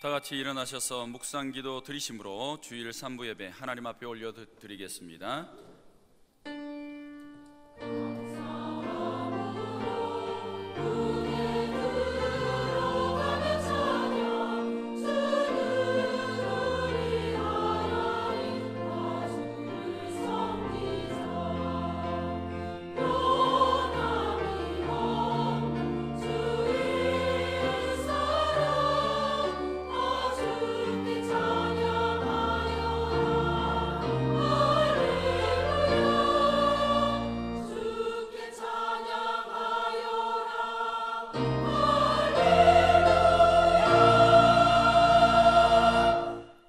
다 같이 일어나셔서 묵상기도 드리심으로 주일 3부 예배 하나님 앞에 올려드리겠습니다.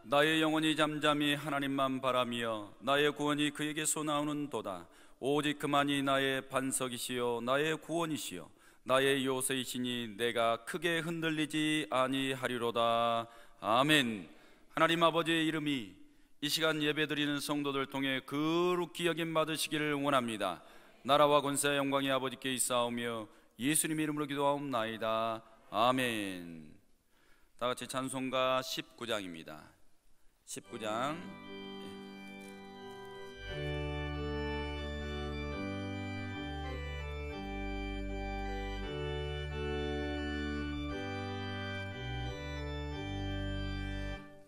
나의 영혼이 잠잠히 하나님만 바라며 나의 구원이 그에게서 나오는도다. 오직 그만이 나의 반석이시요 나의 구원이시요 나의 요새이시니 내가 크게 흔들리지 아니하리로다. 아멘. 하나님 아버지의 이름이 이 시간 예배드리는 성도들 통해 거룩히 여김 받으시기를 원합니다. 나라와 권세와 영광이 아버지께 있사오며 예수님 이름으로 기도하옵나이다. 아멘. 다 같이 찬송가 19장입니다. 19장.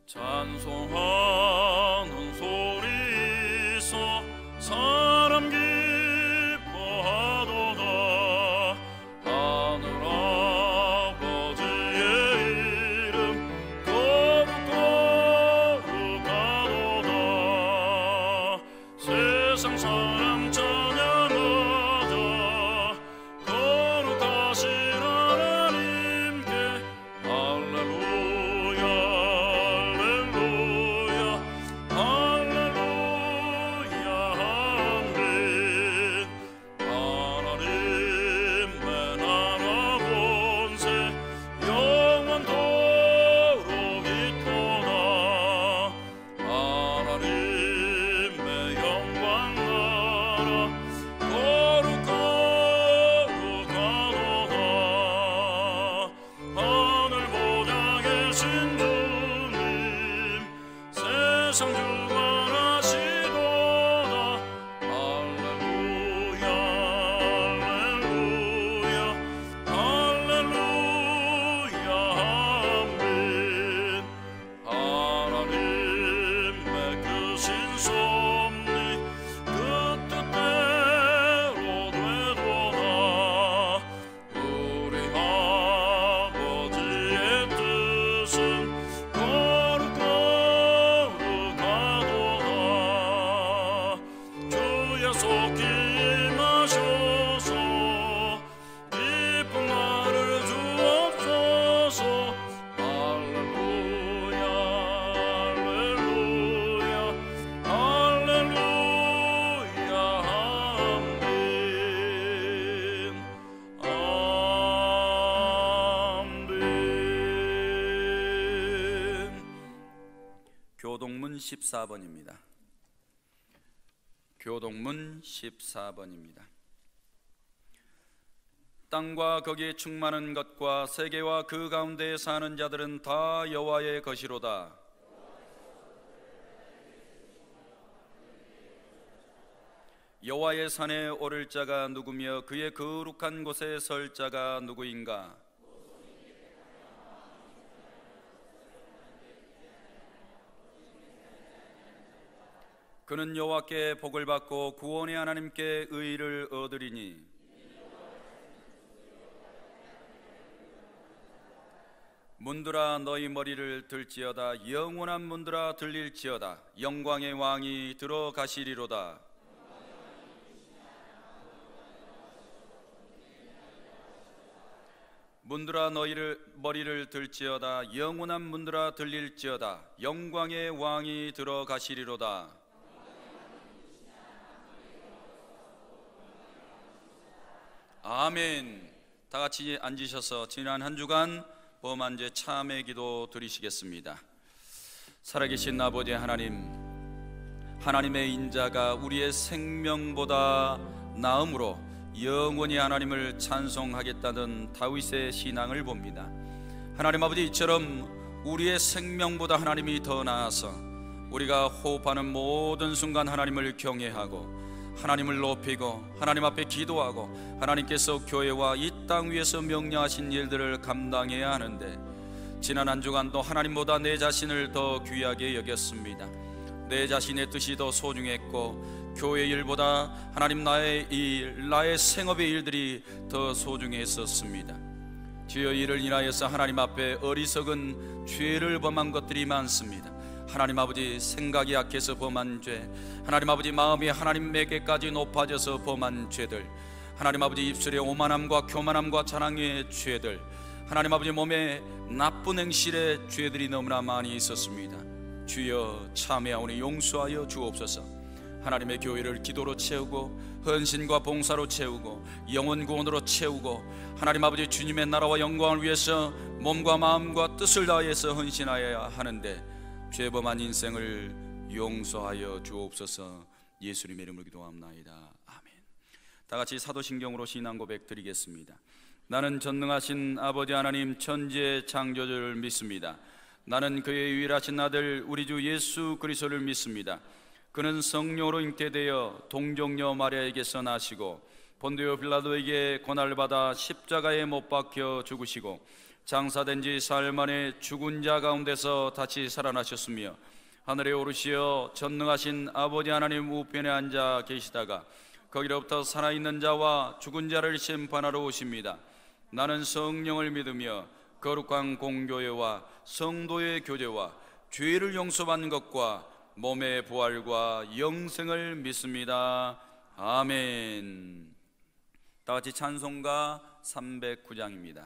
찬송하는 소리서 사람 기뻐하도다. 하늘 아버지의 이름 거룩하도다. 세상 사람 찬양하자. 거룩하신 하나님께 할렐루야 교동문 14번입니다. 교동문 14번입니다. 땅과 거기에 충만한 것과 세계와 그 가운데에 사는 자들은 다 여호와의 것이로다. 여호와의 산에 오를 자가 누구며 그의 거룩한 곳에 설 자가 누구인가? 그는 여호와께 복을 받고 구원의 하나님께 의를 얻으리니 문들아 너희 머리를 들지어다. 영원한 문들아 들릴지어다. 영광의 왕이 들어가시리로다. 문들아 너희를 머리를 들지어다. 영원한 문들아 들릴지어다. 영광의 왕이 들어가시리로다. 아멘. 다 같이 앉으셔서 지난 한 주간 범한 죄 참회 기도 드리시겠습니다. 살아계신 아버지 하나님, 하나님의 인자가 우리의 생명보다 나음으로 영원히 하나님을 찬송하겠다는 다윗의 신앙을 봅니다. 하나님 아버지, 이처럼 우리의 생명보다 하나님이 더 나아서 우리가 호흡하는 모든 순간 하나님을 경외하고 하나님을 높이고 하나님 앞에 기도하고 하나님께서 교회와 이 땅 위에서 명령하신 일들을 감당해야 하는데, 지난 한 주간도 하나님보다 내 자신을 더 귀하게 여겼습니다. 내 자신의 뜻이 더 소중했고 교회 일보다 하나님 나의 일, 나의 생업의 일들이 더 소중했었습니다. 주여, 이를 인하여서 하나님 앞에 어리석은 죄를 범한 것들이 많습니다. 하나님 아버지, 생각이 약해서 범한 죄, 하나님 아버지 마음이 하나님에게까지 높아져서 범한 죄들, 하나님 아버지 입술의 오만함과 교만함과 자랑의 죄들, 하나님 아버지 몸에 나쁜 행실의 죄들이 너무나 많이 있었습니다. 주여, 참회하오니 용서하여 주옵소서. 하나님의 교회를 기도로 채우고 헌신과 봉사로 채우고 영혼 구원으로 채우고 하나님 아버지 주님의 나라와 영광을 위해서 몸과 마음과 뜻을 다해서 헌신하여야 하는데 죄범한 인생을 용서하여 주옵소서. 예수님의 이름으로 기도합나이다. 아멘. 다같이 사도신경으로 신앙 고백 드리겠습니다. 나는 전능하신 아버지 하나님 천지의 창조주를 믿습니다. 나는 그의 유일하신 아들 우리 주 예수 그리스도를 믿습니다. 그는 성령으로 잉태되어 동정녀 마리아에게서 나시고 본디오 빌라도에게 고난을 받아 십자가에 못 박혀 죽으시고 장사된 지 사흘 만에 죽은 자 가운데서 다시 살아나셨으며 하늘에 오르시어 전능하신 아버지 하나님 우편에 앉아 계시다가 거기로부터 살아있는 자와 죽은 자를 심판하러 오십니다. 나는 성령을 믿으며 거룩한 공교회와 성도의 교제와 죄를 용서받는 것과 몸의 부활과 영생을 믿습니다. 아멘. 다같이 찬송가 309장입니다.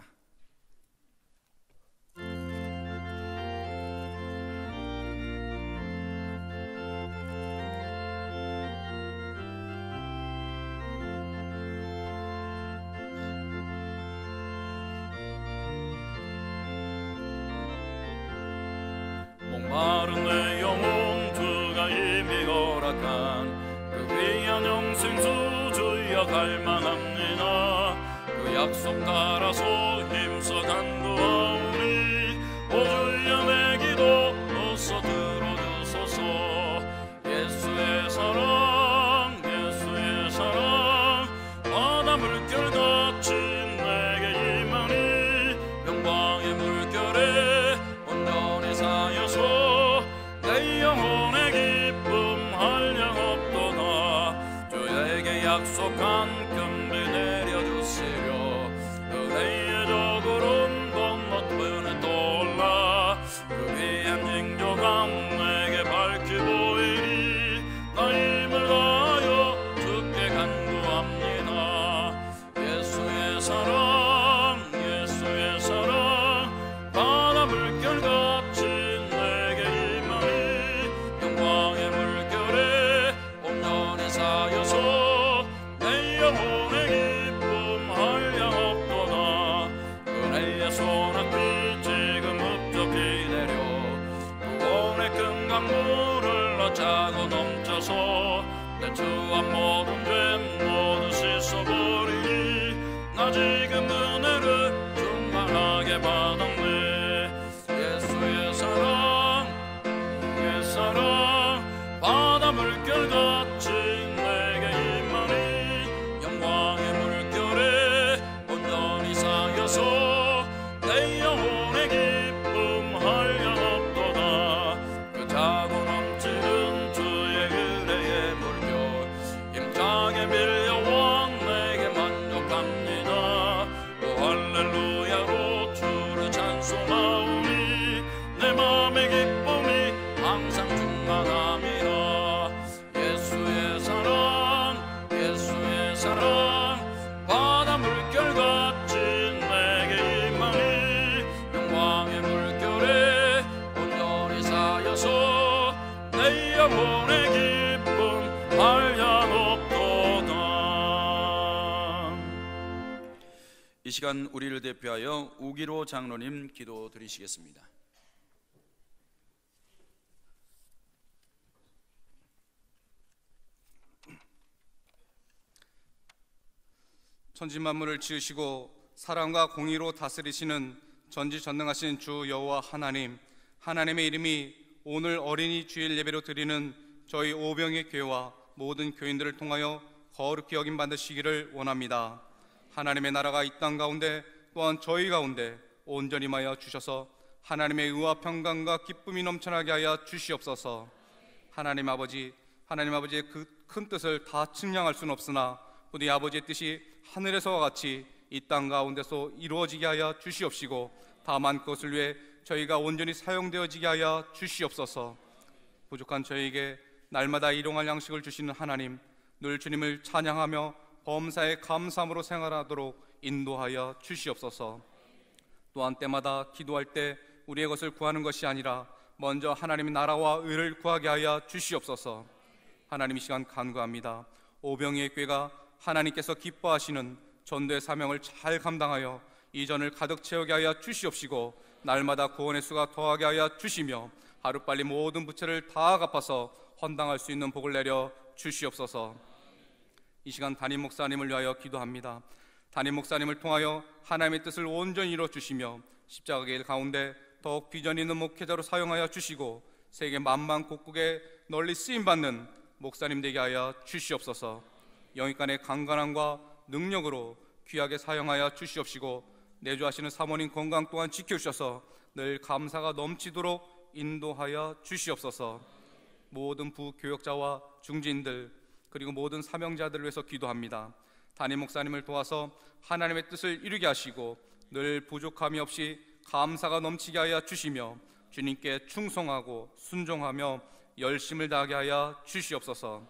목마른 내 영혼 주가 이미 허락한 그 귀한 영생수 주여 갈망합니다. 그 약속 따라서 힘써 간구하오니 오 주여 내 기도 어서 들어주소서. 예수의 사랑 예수의 사랑 바다 물결같이 내게 임하니 영광의 물결에 온전히 사여서 내 영혼의 기쁨 한량없도다. 주에게 약속한 금비 내려주시려 은혜의 저구름 건너편에 떠올라 그 귀한 징조감 내게 밝히 보이니 나 힘을 다하여 주께 간구합니다. 예수의 사랑 예수의 사랑 바다 물결같이 내게 임하니 영광의 물결에 온전히 사여서 내 영혼의 기쁨 한량없도다. 은혜의 소낙비 지금 흡족히 내려 구원의 큰 강물을 넣자고 넘쳐서 내 주한 모든 죄 모두 씻어버리니 나 지금 은혜를 충만하게 받았네. 예수의 사랑 내 사랑 바다 물결같이 내게 임하니 영광의 물결에 온전히 사여서 내 영혼의 기쁨 한량없도다. 그 차고 넘치는 주의 은혜의 물결 힘차게 밀려와 내게 만족합니다. 오 할렐루야로 주를 찬송하오니 내 맘의 기쁨이 항상 충만함이라. 예수의 사랑 예수의 사랑 바다 물결같이 내게 임하니 영광의 물결에 온전히 사여서 내 영혼의 기쁨 한량없도다. 이 시간 우리를 대표하여 우기로 장로님 기도 드리시겠습니다. 천지 만물을 지으시고 사랑과 공의로 다스리시는 전지전능하신 주 여호와 하나님, 하나님의 이름이 오늘 어린이 주일 예배로 드리는 저희 오병의 교회와 모든 교인들을 통하여 거룩히 여김 받으시기를 원합니다. 하나님의 나라가 이 땅 가운데 또한 저희 가운데 온전히 임하여 주셔서 하나님의 의와 평강과 기쁨이 넘쳐나게 하여 주시옵소서. 하나님 아버지의 그 큰 뜻을 다 측량할 수는 없으나 부디 아버지의 뜻이 하늘에서와 같이 이 땅 가운데서 이루어지게 하여 주시옵시고, 다만 그것을 위해 저희가 온전히 사용되어지게 하여 주시옵소서. 부족한 저희에게 날마다 일용할 양식을 주시는 하나님, 늘 주님을 찬양하며 범사에 감사함으로 생활하도록 인도하여 주시옵소서. 또한 때마다 기도할 때 우리의 것을 구하는 것이 아니라 먼저 하나님의 나라와 의를 구하게 하여 주시옵소서. 하나님, 이 시간 간구합니다. 오병이의 교회가 하나님께서 기뻐하시는 전도의 사명을 잘 감당하여 이전을 가득 채우게 하여 주시옵시고, 날마다 구원의 수가 더하게 하여 주시며 하루빨리 모든 부채를 다 갚아서 헌당할 수 있는 복을 내려 주시옵소서. 이 시간 담임 목사님을 위하여 기도합니다. 담임 목사님을 통하여 하나님의 뜻을 온전히 이루어 주시며 십자가 길 가운데 더욱 비전 있는 목회자로 사용하여 주시고, 세계 만방곡곡에 널리 쓰임받는 목사님 되게 하여 주시옵소서. 영육간의 강건함과 능력으로 귀하게 사용하여 주시옵시고, 내주하시는 사모님 건강 또한 지켜주셔서 늘 감사가 넘치도록 인도하여 주시옵소서. 모든 부교역자와 중진들 그리고 모든 사명자들을 위해서 기도합니다. 담임 목사님을 도와서 하나님의 뜻을 이루게 하시고 늘 부족함이 없이 감사가 넘치게 하여 주시며 주님께 충성하고 순종하며 열심을 다하게 하여 주시옵소서.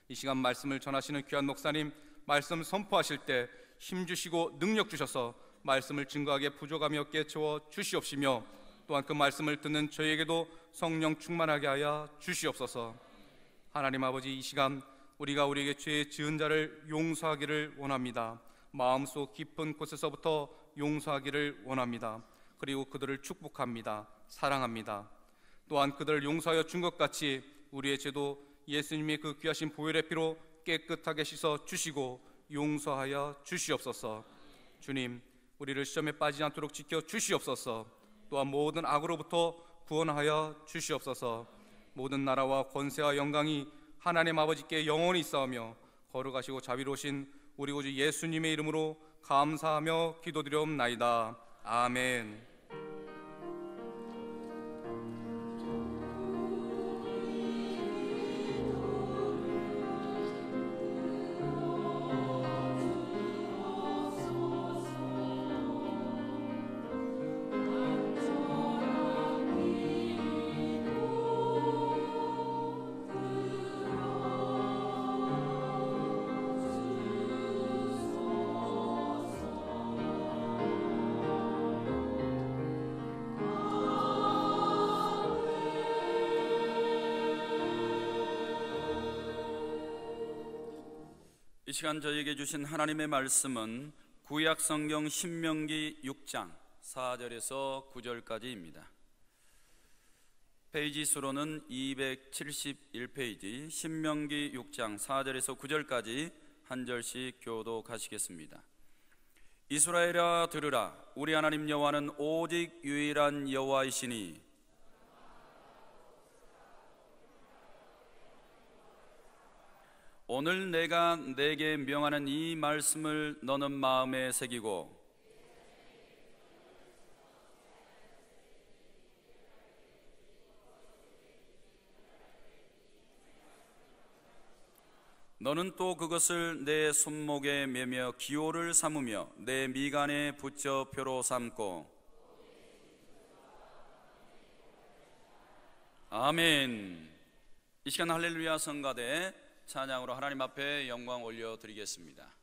이 시간 말씀을 전하시는 귀한 목사님, 말씀 선포하실 때 힘주시고 능력 주셔서 말씀을 증거하게 부족함이 없게 채워 주시옵시며, 또한 그 말씀을 듣는 저희에게도 성령 충만하게 하여 주시옵소서. 하나님 아버지, 이 시간 우리가 우리에게 죄 지은 자를 용서하기를 원합니다. 마음속 깊은 곳에서부터 용서하기를 원합니다. 그리고 그들을 축복합니다. 사랑합니다. 또한 그들을 용서하여 준 것 같이 우리의 죄도 예수님의 그 귀하신 보혈의 피로 깨끗하게 씻어 주시고 용서하여 주시옵소서. 주님, 우리를 시험에 빠지지 않도록 지켜 주시옵소서. 또한 모든 악으로부터 구원하여 주시옵소서. 모든 나라와 권세와 영광이 하나님 아버지께 영원히 있사오며 거룩하시고 자비로우신 우리 구주 예수님의 이름으로 감사하며 기도드리옵나이다. 아멘. 이 시간 저에게 주신 하나님의 말씀은 구약 성경 신명기 6장 4절에서 9절까지입니다. 페이지 수로는 271페이지, 신명기 6장 4절에서 9절까지 한 절씩 교독하시겠습니다. 이스라엘아 들으라. 우리 하나님 여호와는 오직 유일한 여호와이시니 오늘 내가 내게 명하는 이 말씀을 너는 마음에 새기고 너는 또 그것을 내 손목에 매며 기호를 삼으며 내 미간에 붙여 표로 삼고. 아멘. 이 시간 할렐루야 성가대 찬양으로 하나님 앞에 영광 올려드리겠습니다.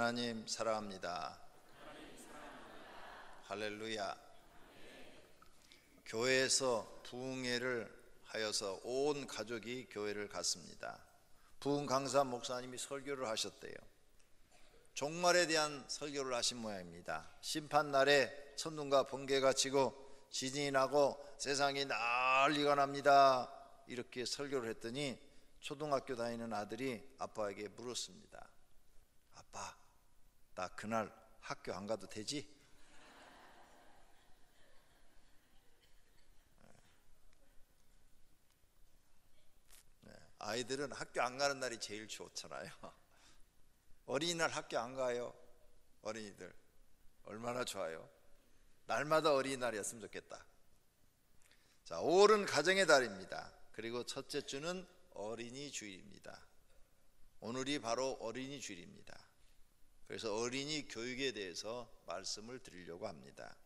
하나님 사랑합니다. 할렐루야. 교회에서 부흥회를 하여서 온 가족이 교회를 갔습니다. 부흥 강사 목사님이 설교를 하셨대요. 종말에 대한 설교를 하신 모양입니다. 심판날에 천둥과 번개가 치고 지진이 나고 세상이 난리가 납니다. 이렇게 설교를 했더니 초등학교 다니는 아들이 아빠에게 물었습니다. 아빠, 나 그날 학교 안 가도 되지? 아이들은 학교 안 가는 날이 제일 좋잖아요. 어린이날 학교 안 가요. 어린이들 얼마나 좋아요. 날마다 어린이날이었으면 좋겠다. 자, 5월은 가정의 달입니다. 그리고 첫째 주는 어린이 주일입니다. 오늘이 바로 어린이 주일입니다. 그래서 어린이 교육에 대해서 말씀을 드리려고 합니다.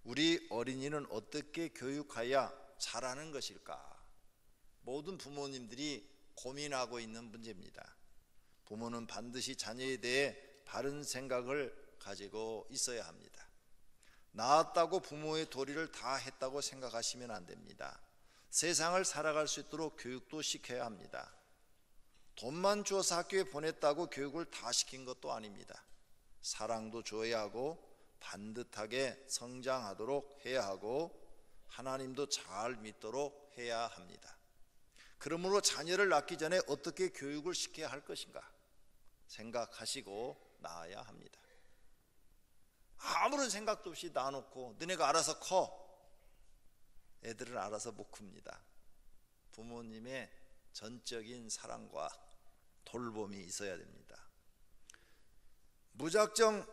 우리 어린이는 어떻게 교육해야 잘하는 것일까? 모든 부모님들이 고민하고 있는 문제입니다. 부모는 반드시 자녀에 대해 바른 생각을 가지고 있어야 합니다. 낳았다고 부모의 도리를 다 했다고 생각하시면 안 됩니다. 세상을 살아갈 수 있도록 교육도 시켜야 합니다. 돈만 주어서 학교에 보냈다고 교육을 다 시킨 것도 아닙니다. 사랑도 줘야 하고 반듯하게 성장하도록 해야 하고 하나님도 잘 믿도록 해야 합니다. 그러므로 자녀를 낳기 전에 어떻게 교육을 시켜야 할 것인가 생각하시고 낳아야 합니다. 아무런 생각도 없이 낳아놓고 너네가 알아서 커. 애들은 알아서 못 큽니다. 부모님의 전적인 사랑과 돌봄이 있어야 됩니다. 무작정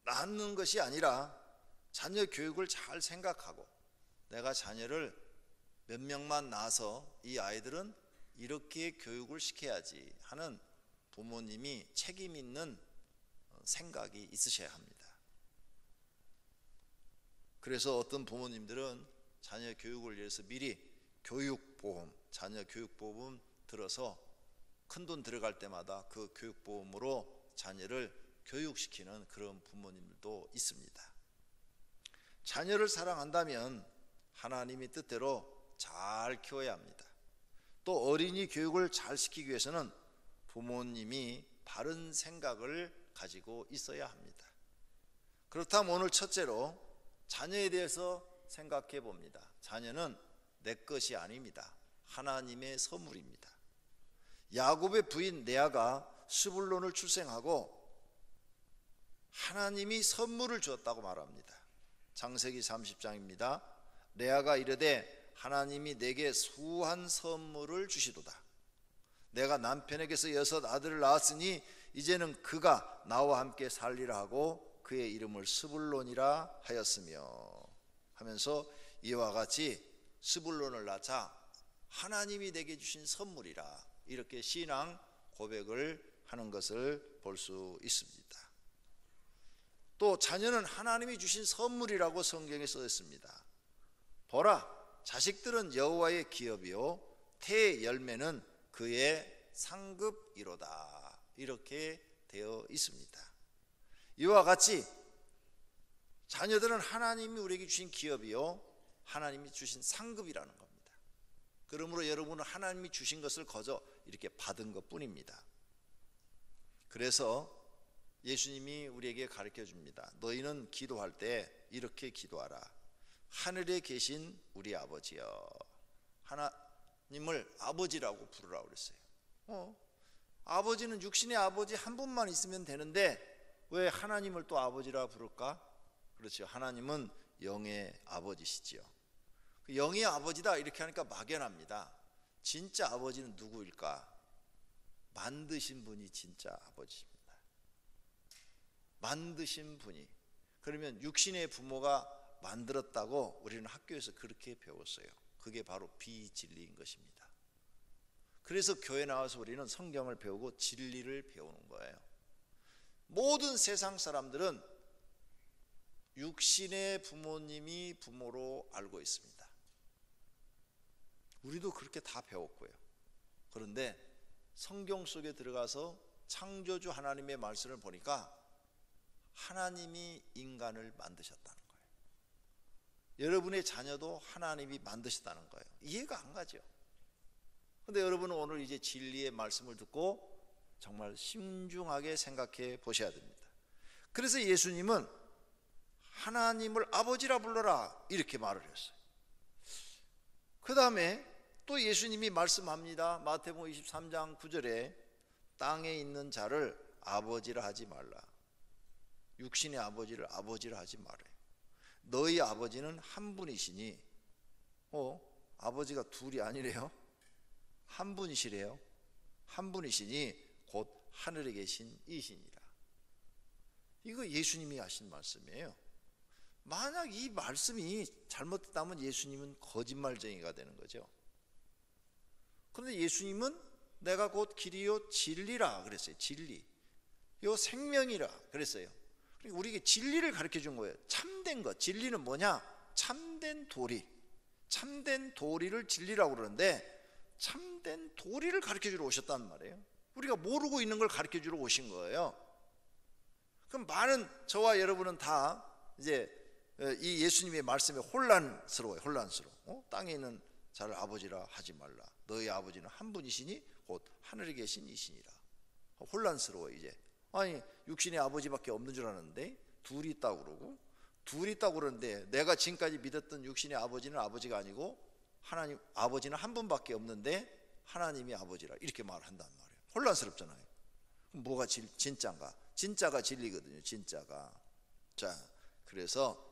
낳는 것이 아니라 자녀 교육을 잘 생각하고 내가 자녀를 몇 명만 낳아서 이 아이들은 이렇게 교육을 시켜야지 하는 부모님이 책임 있는 생각이 있으셔야 합니다. 그래서 어떤 부모님들은 자녀 교육을 위해서 미리 교육보험, 자녀 교육보험 들어서 큰돈 들어갈 때마다 그 교육보험으로 자녀를 교육시키는 그런 부모님들도 있습니다. 자녀를 사랑한다면 하나님의 뜻대로 잘 키워야 합니다. 또 어린이 교육을 잘 시키기 위해서는 부모님이 바른 생각을 가지고 있어야 합니다. 그렇다면 오늘 첫째로 자녀에 대해서 생각해 봅니다. 자녀는 내 것이 아닙니다. 하나님의 선물입니다. 야곱의 부인 레아가 스불론을 출생하고 하나님이 선물을 주었다고 말합니다. 창세기 30장입니다. 레아가 이르되 하나님이 내게 수한 선물을 주시도다. 내가 남편에게서 6 아들을 낳았으니 이제는 그가 나와 함께 살리라 하고 그의 이름을 스불론이라 하였으며 하면서 이와 같이 스불론을 낳자 하나님이 내게 주신 선물이라 이렇게 신앙 고백을 하는 것을 볼 수 있습니다. 또 자녀는 하나님이 주신 선물이라고 성경에 써 있습니다. 보라, 자식들은 여호와의 기업이요 태의 열매는 그의 상급이로다 이렇게 되어 있습니다. 이와 같이 자녀들은 하나님이 우리에게 주신 기업이요 하나님이 주신 상급이라는 겁니다. 그러므로 여러분은 하나님이 주신 것을 거저 이렇게 받은 것뿐입니다. 그래서 예수님이 우리에게 가르쳐 줍니다. 너희는 기도할 때 이렇게 기도하라. 하늘에 계신 우리 아버지여. 하나님을 아버지라고 부르라고 그랬어요. 아버지는 육신의 아버지 한 분만 있으면 되는데 왜 하나님을 또 아버지라 부를까? 그렇죠. 하나님은 영의 아버지시지요. 영의 아버지다 이렇게 하니까 막연합니다. 진짜 아버지는 누구일까? 만드신 분이 진짜 아버지입니다. 만드신 분이. 그러면 육신의 부모가 만들었다고 우리는 학교에서 그렇게 배웠어요. 그게 바로 비진리인 것입니다. 그래서 교회 나와서 우리는 성경을 배우고 진리를 배우는 거예요. 모든 세상 사람들은 육신의 부모님이 부모로 알고 있습니다. 우리도 그렇게 다 배웠고요. 그런데 성경 속에 들어가서 창조주 하나님의 말씀을 보니까 하나님이 인간을 만드셨다는 거예요. 여러분의 자녀도 하나님이 만드셨다는 거예요. 이해가 안 가죠. 근데 여러분은 오늘 이제 진리의 말씀을 듣고 정말 신중하게 생각해 보셔야 됩니다. 그래서 예수님은 하나님을 아버지라 불러라 이렇게 말을 했어요. 그 다음에 또 예수님이 말씀합니다. 마태복음 23장 9절에 땅에 있는 자를 아버지라 하지 말라. 육신의 아버지를 아버지라 하지 말아요. 너희 아버지는 한 분이시니 아버지가 둘이 아니래요. 한 분이시래요. 한 분이시니 곧 하늘에 계신 이시니라. 이거 예수님이 하신 말씀이에요. 만약 이 말씀이 잘못됐다면 예수님은 거짓말쟁이가 되는 거죠. 그런데 예수님은 내가 곧 길이요 진리라 그랬어요. 진리, 요 생명이라 그랬어요. 그러니까 우리에게 진리를 가르쳐 준 거예요. 참된 것. 진리는 뭐냐? 참된 도리. 참된 도리를 진리라고 그러는데 참된 도리를 가르쳐 주러 오셨단 말이에요. 우리가 모르고 있는 걸 가르쳐 주러 오신 거예요. 그럼 많은 저와 여러분은 다 이제 이 예수님의 말씀에 혼란스러워요. 혼란스러워. 땅에 있는 자를 아버지라 하지 말라. 너희 아버지는 한 분이시니 곧 하늘에 계신 이시니라. 혼란스러워 이제. 아니 육신의 아버지밖에 없는 줄 아는데 둘이 있다고 그러고, 둘이 있다고 그러는데 내가 지금까지 믿었던 육신의 아버지는 아버지가 아니고 하나님 아버지는 한 분밖에 없는데 하나님이 아버지라 이렇게 말한단 말이에요. 혼란스럽잖아요. 그럼 뭐가 진짜인가? 진짜가 진리거든요. 진짜가. 자, 그래서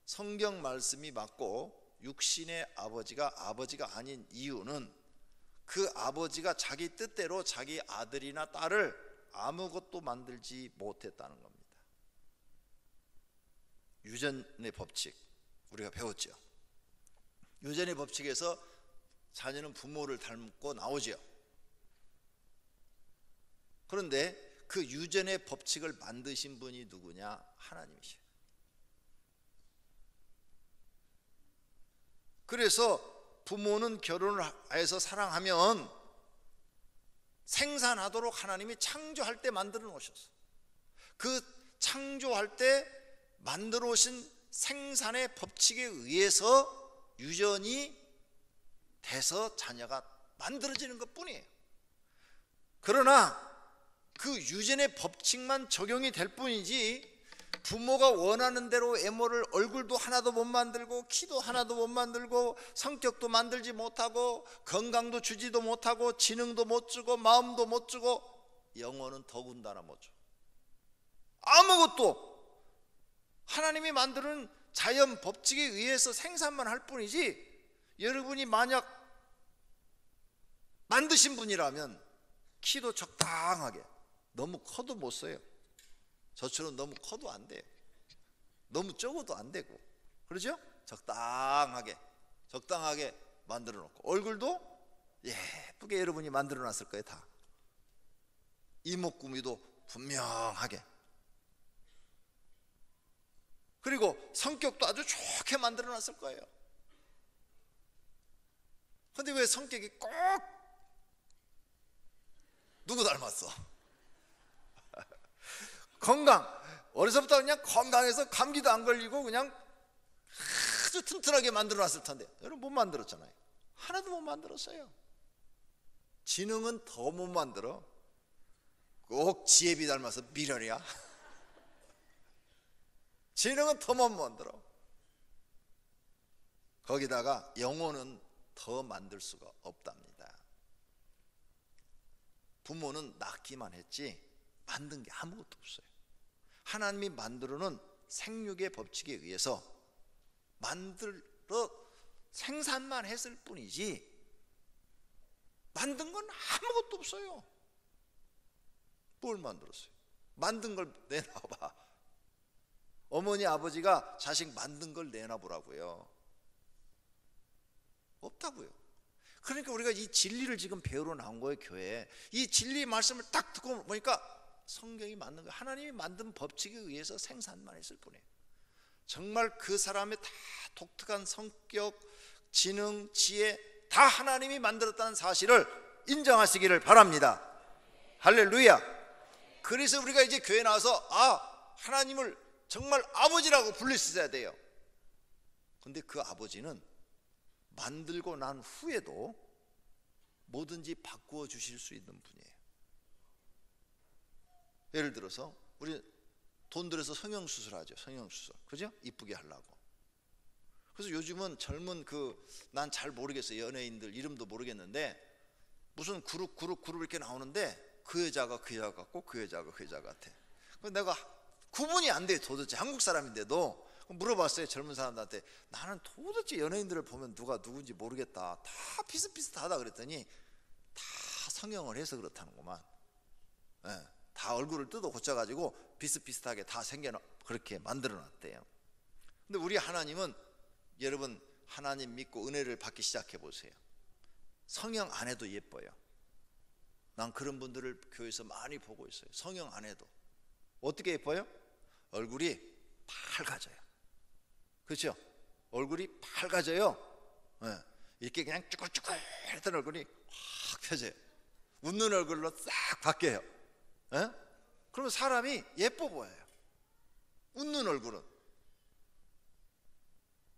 성경 말씀이 맞고 육신의 아버지가 아버지가 아닌 이유는 그 아버지가 자기 뜻대로 자기 아들이나 딸을 아무것도 만들지 못했다는 겁니다. 유전의 법칙 우리가 배웠죠. 유전의 법칙에서 자녀는 부모를 닮고 나오죠. 그런데 그 유전의 법칙을 만드신 분이 누구냐? 하나님이시죠. 그래서 부모는 결혼을 해서 사랑하면 생산하도록 하나님이 창조할 때 만들어 놓으셨어요. 그 창조할 때 만들어 오신 생산의 법칙에 의해서 유전이 돼서 자녀가 만들어지는 것 뿐이에요. 그러나 그 유전의 법칙만 적용이 될 뿐이지 부모가 원하는 대로 애모를 얼굴도 하나도 못 만들고 키도 하나도 못 만들고 성격도 만들지 못하고 건강도 주지도 못하고 지능도 못 주고 마음도 못 주고 영혼은 더군다나 못 줘. 아무것도 하나님이 만드는 자연 법칙에 의해서 생산만 할 뿐이지 여러분이 만약 만드신 분이라면 키도 적당하게, 너무 커도 못 써요. 저처럼 너무 커도 안 돼요. 너무 적어도 안 되고, 그렇죠? 적당하게 만들어 놓고 얼굴도 예쁘게 여러분이 만들어 놨을 거예요. 다 이목구미도 분명하게, 그리고 성격도 아주 좋게 만들어 놨을 거예요. 근데 왜 성격이 꼭 누구 닮았어? 건강, 어려서부터 그냥 건강해서 감기도 안 걸리고 그냥 아주 튼튼하게 만들어 놨을 텐데 여러분 못 만들었잖아요. 하나도 못 만들었어요. 지능은 더 못 만들어. 꼭 지혜비 닮아서 미련이야. 지능은 더 못 만들어. 거기다가 영혼은 더 만들 수가 없답니다. 부모는 낳기만 했지 만든 게 아무것도 없어요. 하나님이 만들어놓은 생육의 법칙에 의해서 만들어 생산만 했을 뿐이지 만든 건 아무것도 없어요. 뭘 만들었어요? 만든 걸 내놔봐. 어머니 아버지가 자식 만든 걸 내놔보라고요. 없다고요. 그러니까 우리가 이 진리를 지금 배우러 나온 거예요. 교회에 이 진리 말씀을 딱 듣고 보니까 성경이 맞는 거예요. 하나님이 만든 법칙에 의해서 생산만 했을 뿐이에요. 정말 그 사람의 다 독특한 성격, 지능, 지혜 다 하나님이 만들었다는 사실을 인정하시기를 바랍니다. 할렐루야. 그래서 우리가 이제 교회 나와서 하나님을 정말 아버지라고 부를 수 있어야 돼요. 근데 그 아버지는 만들고 난 후에도 뭐든지 바꾸어 주실 수 있는 분이에요. 예를 들어서 우리 돈 들여서 성형수술 하죠. 성형수술, 그죠? 이쁘게 하려고. 그래서 요즘은 젊은 난 잘 모르겠어요. 연예인들 이름도 모르겠는데 무슨 그룹 이렇게 나오는데 그 여자가 그 여자 같고 그 여자가 그 여자 같아. 그래서 내가 구분이 안 돼. 도대체 한국 사람인데도 물어봤어요. 젊은 사람들한테. 나는 도대체 연예인들을 보면 누가 누군지 모르겠다. 다 비슷비슷하다 그랬더니 다 성형을 해서 그렇다는구만. 네, 다 얼굴을 뜯어 고쳐가지고 비슷비슷하게 다 그렇게 만들어놨대요. 근데 우리 하나님은, 여러분 하나님 믿고 은혜를 받기 시작해 보세요. 성형 안 해도 예뻐요. 난 그런 분들을 교회에서 많이 보고 있어요. 성형 안 해도 어떻게 예뻐요? 얼굴이 밝아져요. 그렇죠? 얼굴이 밝아져요. 네. 이렇게 그냥 쭈글쭈글했던 얼굴이 확 펴져요. 웃는 얼굴로 싹 바뀌어요. 네? 그러면 사람이 예뻐 보여요. 웃는 얼굴은.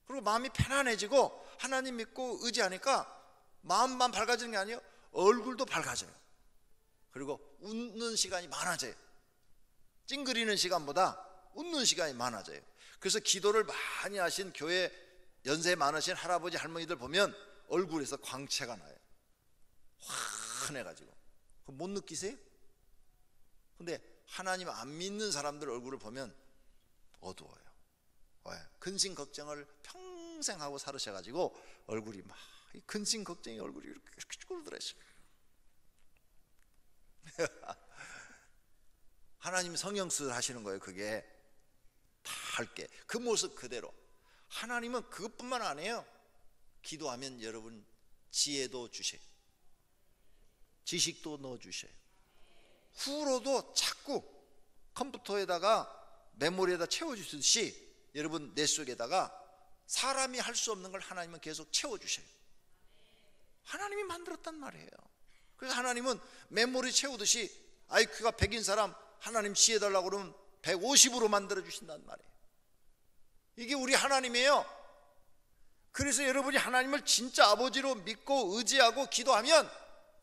그리고 마음이 편안해지고 하나님 믿고 의지하니까 마음만 밝아지는 게 아니에요. 얼굴도 밝아져요. 그리고 웃는 시간이 많아져요. 찡그리는 시간보다 웃는 시간이 많아져요. 그래서 기도를 많이 하신 교회 연세 많으신 할아버지 할머니들 보면 얼굴에서 광채가 나요. 환해가지고. 못 느끼세요? 근데 하나님 안 믿는 사람들 얼굴을 보면 어두워요. 왜? 근심 걱정을 평생 하고 살으셔가지고 얼굴이 막 근심 걱정이 얼굴이 이렇게 쭈글더라고요. 하나님 성형수술 하시는 거예요. 그게 밝게 그 모습 그대로. 하나님은 그것뿐만 아니에요. 기도하면 여러분 지혜도 주셔요. 지식도 넣어주셔요. 후로도 자꾸 컴퓨터에다가 메모리에다 채워주듯이 여러분 뇌 속에다가 사람이 할 수 없는 걸 하나님은 계속 채워주셔요. 하나님이 만들었단 말이에요. 그래서 하나님은 메모리 채우듯이 IQ가 100인 사람 하나님 지혜 달라고 그러면 150으로 만들어 주신단 말이에요. 이게 우리 하나님이에요. 그래서 여러분이 하나님을 진짜 아버지로 믿고 의지하고 기도하면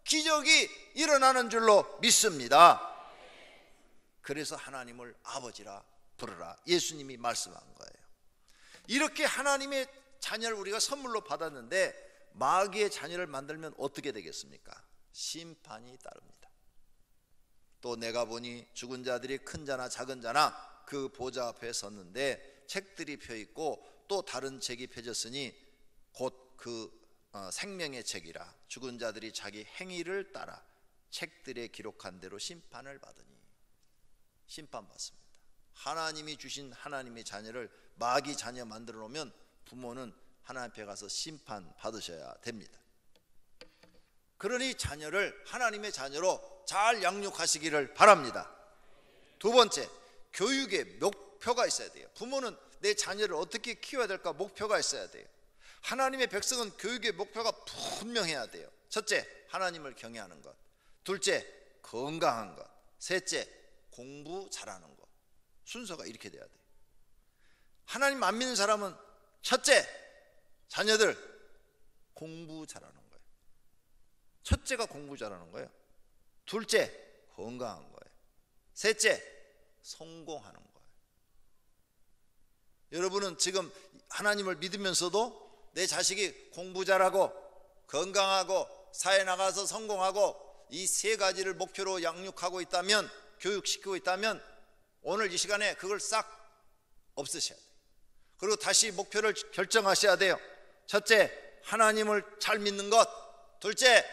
기적이 일어나는 줄로 믿습니다. 그래서 하나님을 아버지라 부르라 예수님이 말씀한 거예요. 이렇게 하나님의 자녀를 우리가 선물로 받았는데 마귀의 자녀를 만들면 어떻게 되겠습니까? 심판이 따릅니다. 또 내가 보니 죽은 자들이 큰 자나 작은 자나 그 보좌 앞에 섰는데 책들이 펴있고 또 다른 책이 펴졌으니 곧 그 생명의 책이라. 죽은 자들이 자기 행위를 따라 책들에 기록한 대로 심판을 받으니. 심판받습니다. 하나님이 주신 하나님의 자녀를 마귀 자녀 만들어 놓으면 부모는 하나님 앞에 가서 심판 받으셔야 됩니다. 그러니 자녀를 하나님의 자녀로 잘 양육하시기를 바랍니다. 두 번째, 교육의 목표가 있어야 돼요. 부모는 내 자녀를 어떻게 키워야 될까 목표가 있어야 돼요. 하나님의 백성은 교육의 목표가 분명해야 돼요. 첫째, 하나님을 경외하는 것. 둘째, 건강한 것. 셋째, 공부 잘하는 것. 순서가 이렇게 돼야 돼요. 하나님 안 믿는 사람은 첫째, 자녀들 공부 잘하는 거예요. 첫째가 공부 잘하는 거예요. 둘째, 건강한 거예요. 셋째, 성공하는 거예요. 여러분은 지금 하나님을 믿으면서도 내 자식이 공부 잘하고 건강하고 사회 나가서 성공하고 이 세 가지를 목표로 양육하고 있다면, 교육시키고 있다면 오늘 이 시간에 그걸 싹 없애셔야 돼요. 그리고 다시 목표를 결정하셔야 돼요. 첫째, 하나님을 잘 믿는 것. 둘째,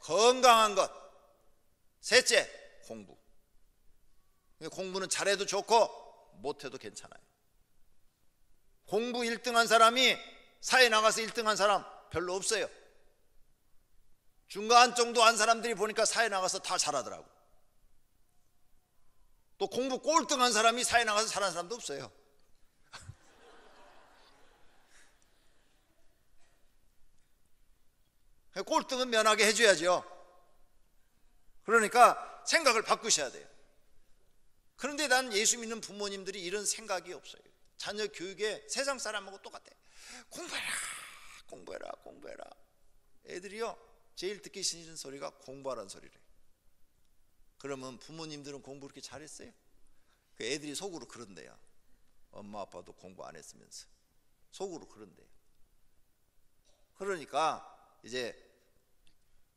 건강한 것. 셋째, 공부. 공부는 잘해도 좋고 못해도 괜찮아요. 공부 1등한 사람이 사회 나가서 1등한 사람 별로 없어요. 중간 정도 한 사람들이 보니까 사회 나가서 다 잘하더라고. 또 공부 꼴등한 사람이 사회 나가서 잘하는 사람도 없어요. 꼴등은 면하게 해줘야죠. 그러니까 생각을 바꾸셔야 돼요. 그런데 난 예수 믿는 부모님들이 이런 생각이 없어요. 자녀 교육에 세상 사람하고 똑같아. 공부해라, 공부해라, 공부해라. 애들이요 제일 듣기 싫은 소리가 공부하라는 소리래. 그러면 부모님들은 공부 그렇게 잘했어요? 그 애들이 속으로 그런대요. 엄마 아빠도 공부 안 했으면서 속으로 그런대요. 그러니까 이제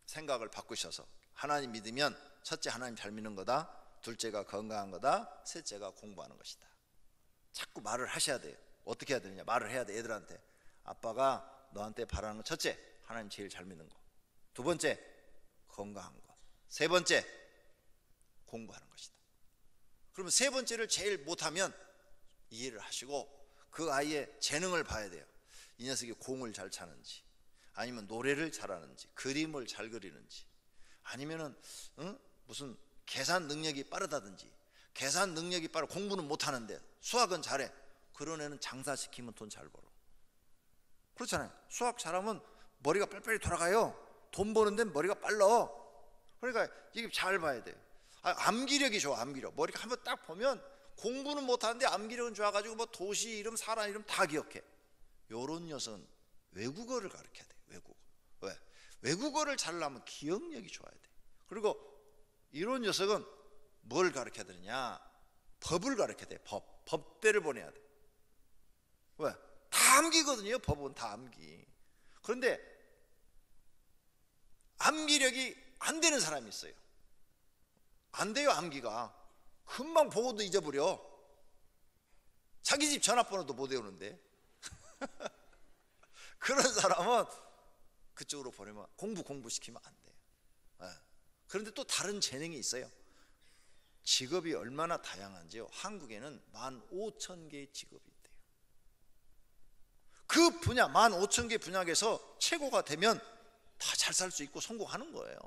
생각을 바꾸셔서 하나님 믿으면 첫째 하나님 잘 믿는 거다, 둘째가 건강한 거다, 셋째가 공부하는 것이다. 자꾸 말을 하셔야 돼요. 어떻게 해야 되느냐? 말을 해야 돼. 애들한테 아빠가 너한테 바라는 거 첫째 하나님 제일 잘 믿는 거, 두 번째 건강한 거, 세 번째 공부하는 것이다. 그러면 세 번째를 제일 못하면 이해를 하시고 그 아이의 재능을 봐야 돼요. 이 녀석이 공을 잘 차는지, 아니면 노래를 잘하는지, 그림을 잘 그리는지, 아니면은 무슨 계산 능력이 빠르다든지. 계산 능력이 빠르 공부는 못하는데 수학은 잘해. 그런 애는 장사시키면 돈 잘 벌어. 그렇잖아요. 수학 잘하면 머리가 빨리빨리 돌아가요. 돈 버는데 머리가 빨라. 그러니까 이게 잘 봐야 돼요. 암기력이 좋아. 암기력. 머리가 한번 딱 보면 공부는 못하는데 암기력은 좋아가지고 뭐 도시 이름, 사람 이름 다 기억해. 요런 녀석은 외국어를 가르쳐야 돼. 외국어. 왜? 외국어를 잘하려면 기억력이 좋아야 돼. 그리고 이런 녀석은 뭘 가르쳐야 되느냐? 법을 가르쳐야 돼. 법대를 보내야 돼. 왜? 다 암기거든요. 법은 다 암기. 그런데 암기력이 안 되는 사람이 있어요. 안 돼요. 암기가 금방 보고도 잊어버려. 자기 집 전화번호도 못 외우는데. 그런 사람은 그쪽으로 보내면 공부시키면 안 돼요. 그런데 또 다른 재능이 있어요. 직업이 얼마나 다양한지요. 한국에는 15,000개의 직업이 있대요. 그 분야 15,000개 분야에서 최고가 되면 다 잘 살 수 있고 성공하는 거예요.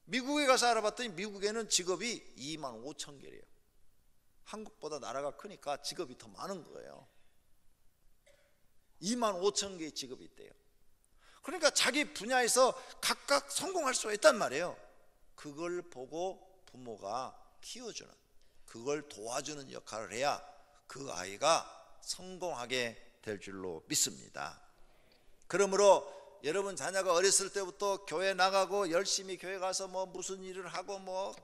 미국에 가서 알아봤더니 미국에는 직업이 25,000개래요. 한국보다 나라가 크니까 직업이 더 많은 거예요. 25,000개의 직업이 있대요. 그러니까 자기 분야에서 각각 성공할 수가 있단 말이에요. 그걸 보고 부모가 키워주는, 그걸 도와주는 역할을 해야 그 아이가 성공하게 될 줄로 믿습니다. 그러므로 여러분 자녀가 어렸을 때부터 교회 나가고 열심히 교회 가서 뭐 무슨 일을 하고 뭐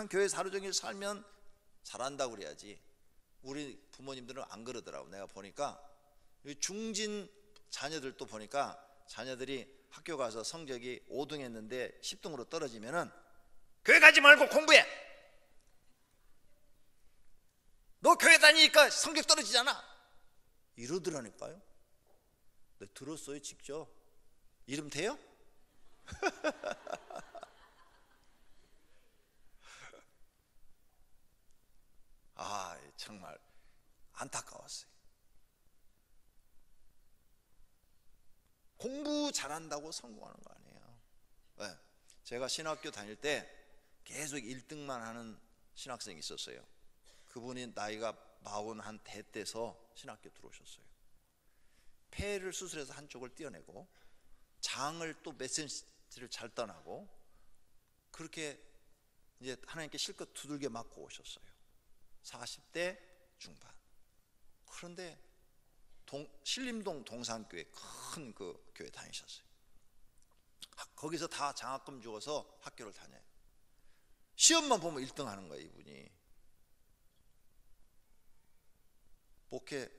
교회에서 하루 종일 살면 잘한다고 그래야지. 우리 부모님들은 안 그러더라고. 내가 보니까 중진 자녀들도 보니까 자녀들이 학교 가서 성적이 5등 했는데 10등으로 떨어지면은 교회 가지 말고 공부해. 너 교회 다니니까 성적 떨어지잖아. 이러더라니까요. 네, 들었어요 직접. 이름 돼요? 정말 안타까웠어요. 공부 잘한다고 성공하는 거 아니에요. 네. 제가 신학교 다닐 때 계속 1등만 하는 신학생이 있었어요. 그분이 나이가 41대 때서 신학교 들어오셨어요. 폐를 수술해서 한쪽을 떼어내고 장을 또 몇 센치를 잘 떠나고 그렇게 이제 하나님께 실컷 두들겨 맞고 오셨어요. 40대 중반. 그런데 신림동 동산교회 큰 그 교회 다니셨어요. 거기서 다 장학금 주어서 학교를 다녀요. 시험만 보면 1등 하는 거예요. 이분이 목회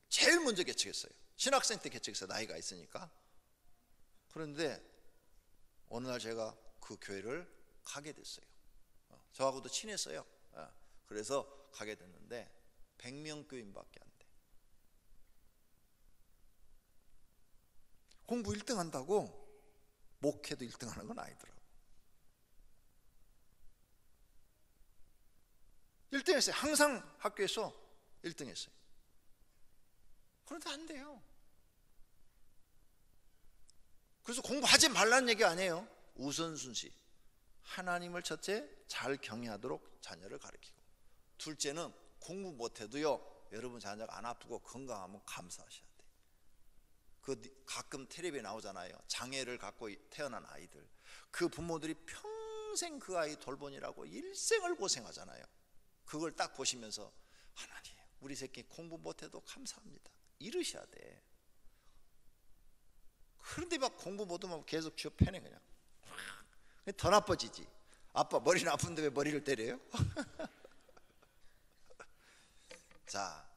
제일 먼저 개척했어요. 신학생 때 개척했어요. 나이가 있으니까. 그런데 어느 날 제가 그 교회를 가게 됐어요. 저하고도 친했어요. 그래서 가게 됐는데 100명 교인밖에 안 돼. 공부 1등 한다고 목회도 1등 하는 건 아니더라고. 1등 했어요. 항상 학교에서 1등 했어요. 그런데 안 돼요. 그래서 공부하지 말라는 얘기 아니에요. 우선순위. 하나님을 첫째 잘 경외하도록 자녀를 가르치고, 둘째는 공부 못해도요 여러분 자녀가 안 아프고 건강하면 감사하셔야 돼요. 가끔 텔레비에 나오잖아요. 장애를 갖고 태어난 아이들. 그 부모들이 평생 그 아이 돌보느라고 일생을 고생하잖아요. 그걸 딱 보시면서 하나님, 우리 새끼 공부 못해도 감사합니다 이러셔야 돼. 그런데 막 공부 못하면 계속 쥐어 패네. 그냥 더 나빠지지. 아빠 머리는 아픈데 왜 머리를 때려요? 자,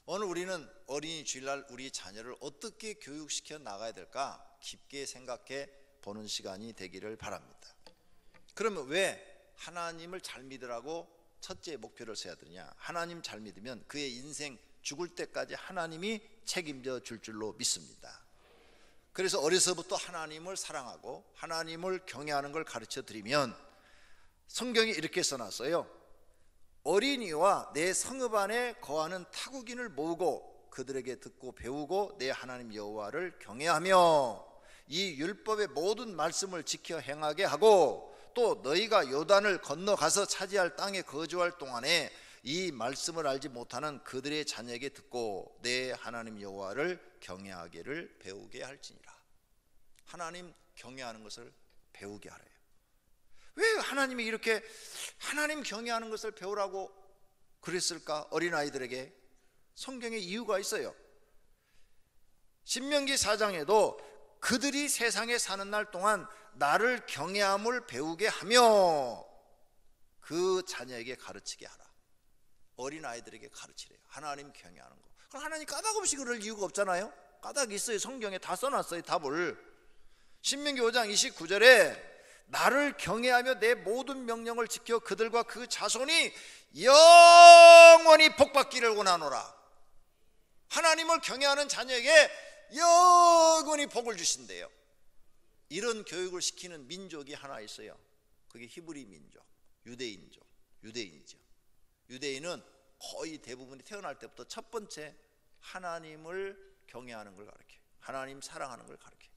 오늘 우리는 어린이 주일날 우리 자녀를 어떻게 교육시켜 나가야 될까 깊게 생각해 보는 시간이 되기를 바랍니다. 그러면 왜 하나님을 잘 믿으라고 첫째 목표를 세워야 되느냐? 하나님 잘 믿으면 그의 인생 죽을 때까지 하나님이 책임져 줄 줄로 믿습니다. 그래서 어려서부터 하나님을 사랑하고 하나님을 경외하는 걸 가르쳐 드리면 성경이 이렇게 써놨어요. 어린이와 내 성읍 안에 거하는 타국인을 모으고 그들에게 듣고 배우고 내 하나님 여호와를 경외하며 이 율법의 모든 말씀을 지켜 행하게 하고 또 너희가 요단을 건너가서 차지할 땅에 거주할 동안에 이 말씀을 알지 못하는 그들의 자녀에게 듣고 내 하나님 여호와를 경외하기를 배우게 할지니라. 하나님 경외하는 것을 배우게 하래요. 왜 하나님이 이렇게 하나님 경외하는 것을 배우라고 그랬을까? 어린아이들에게 성경에 이유가 있어요. 신명기 4장에도 그들이 세상에 사는 날 동안 나를 경외함을 배우게 하며 그 자녀에게 가르치게 하라. 어린아이들에게 가르치래요. 하나님 경외하는 거. 그럼 하나님 까닭 없이 그럴 이유가 없잖아요. 까닭이 있어요. 성경에 다 써놨어요. 답을. 신명기 5장 29절에 나를 경외하며 내 모든 명령을 지켜 그들과 그 자손이 영원히 복받기를 원하노라. 하나님을 경외하는 자녀에게 영원히 복을 주신대요. 이런 교육을 시키는 민족이 하나 있어요. 그게 히브리 민족, 유대인이죠. 유대인은 거의 대부분이 태어날 때부터 첫 번째 하나님을 경외하는 걸 가르쳐요. 하나님 사랑하는 걸 가르쳐요.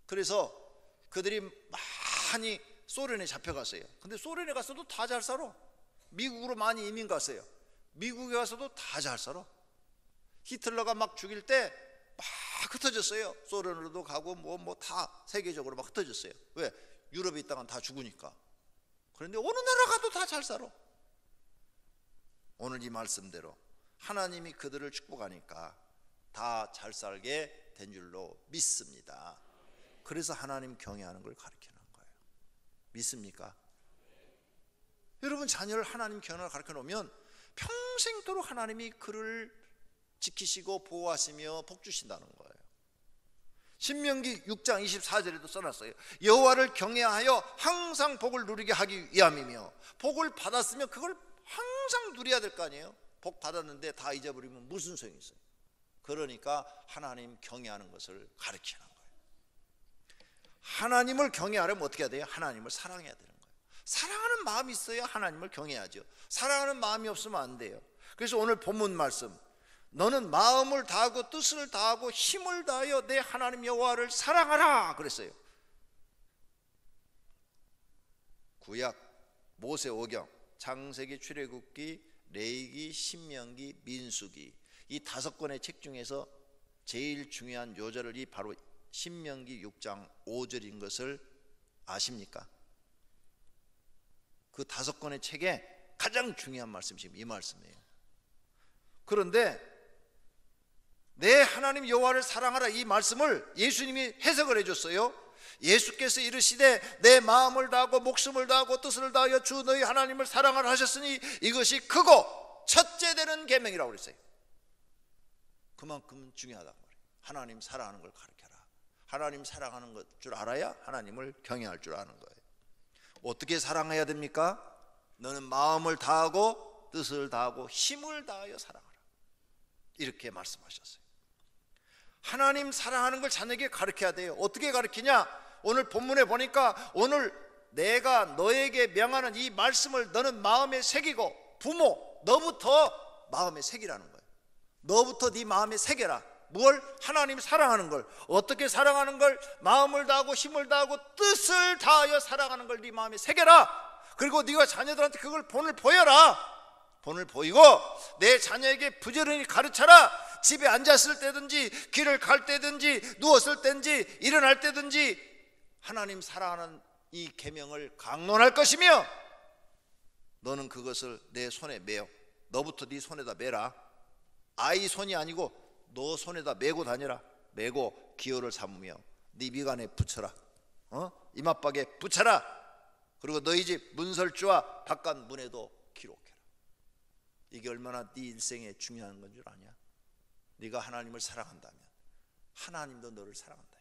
그래서 그들이 많이 소련에 잡혀갔어요. 근데 소련에 가서도 다 잘 살아. 미국으로 많이 이민 갔어요. 미국에 가서도 다 잘 살아. 히틀러가 막 죽일 때 막 흩어졌어요. 소련으로도 가고 뭐 다 세계적으로 막 흩어졌어요. 왜? 유럽에 있다간 다 죽으니까. 그런데 어느 나라 가도 다 잘 살아. 오늘 이 말씀대로 하나님이 그들을 축복하니까 다 잘 살게 된 줄로 믿습니다. 그래서 하나님 경외하는 걸 가르치는 거예요. 믿습니까? 여러분, 자녀를 하나님 경외를 가르쳐 놓으면 평생도록 하나님이 그를 지키시고 보호하시며 복 주신다는 거예요. 신명기 6장 24절에도 써놨어요. 여호와를 경외하여 항상 복을 누리게 하기 위함이며, 복을 받았으면 그걸 항상 누려야 될 거 아니에요. 복 받았는데 다 잊어버리면 무슨 소용이 있어요. 그러니까 하나님 경외하는 것을 가르치는 거예요. 하나님을 경외하려면 어떻게 해야 돼요? 하나님을 사랑해야 되는 거예요. 사랑하는 마음이 있어야 하나님을 경외하죠. 사랑하는 마음이 없으면 안 돼요. 그래서 오늘 본문 말씀, 너는 마음을 다하고 뜻을 다하고 힘을 다하여 내 하나님 여호와를 사랑하라 그랬어요. 구약 모세오경, 창세기, 출애굽기, 레위기, 신명기, 민수기, 이 5권의 책 중에서 제일 중요한 요절이 바로 신명기 6장 5절인 것을 아십니까? 그 5권의 책에 가장 중요한 말씀이 지금 이 말씀이에요. 그런데 내 하나님 여호와를 사랑하라 이 말씀을 예수님이 해석을 해줬어요. 예수께서 이르시되 내 마음을 다하고 목숨을 다하고 뜻을 다하여 주 너희 하나님을 사랑하라 하셨으니 이것이 크고 첫째 되는 계명이라고 그랬어요. 그만큼 중요하다고 말해요. 하나님 사랑하는 걸 가르쳐라. 하나님 사랑하는 것 줄 알아야 하나님을 경외할 줄 아는 거예요. 어떻게 사랑해야 됩니까? 너는 마음을 다하고 뜻을 다하고 힘을 다하여 사랑하라. 이렇게 말씀하셨어요. 하나님 사랑하는 걸 자녀에게 가르쳐야 돼요. 어떻게 가르치냐? 오늘 본문에 보니까 오늘 내가 너에게 명하는 이 말씀을 너는 마음에 새기고, 부모 너부터 마음에 새기라는 거예요. 너부터 네 마음에 새겨라. 뭘? 하나님 사랑하는 걸. 어떻게 사랑하는 걸? 마음을 다하고 힘을 다하고 뜻을 다하여 사랑하는 걸 네 마음에 새겨라. 그리고 네가 자녀들한테 그걸 본을 보여라. 본을 보이고 내 자녀에게 부지런히 가르쳐라. 집에 앉았을 때든지 길을 갈 때든지 누웠을 때든지 일어날 때든지 하나님 사랑하는 이 계명을 강론할 것이며 너는 그것을 내 손에 메어. 너부터 네 손에다 메라. 아이 손이 아니고 너 손에다 메고 다니라. 메고 기호를 삼으며 네 미간에 붙여라. 이맛박에 붙여라. 그리고 너희 집 문설주와 바깥 문에도 기록해라. 이게 얼마나 네 인생에 중요한 건 줄 아냐? 네가 하나님을 사랑한다면 하나님도 너를 사랑한다.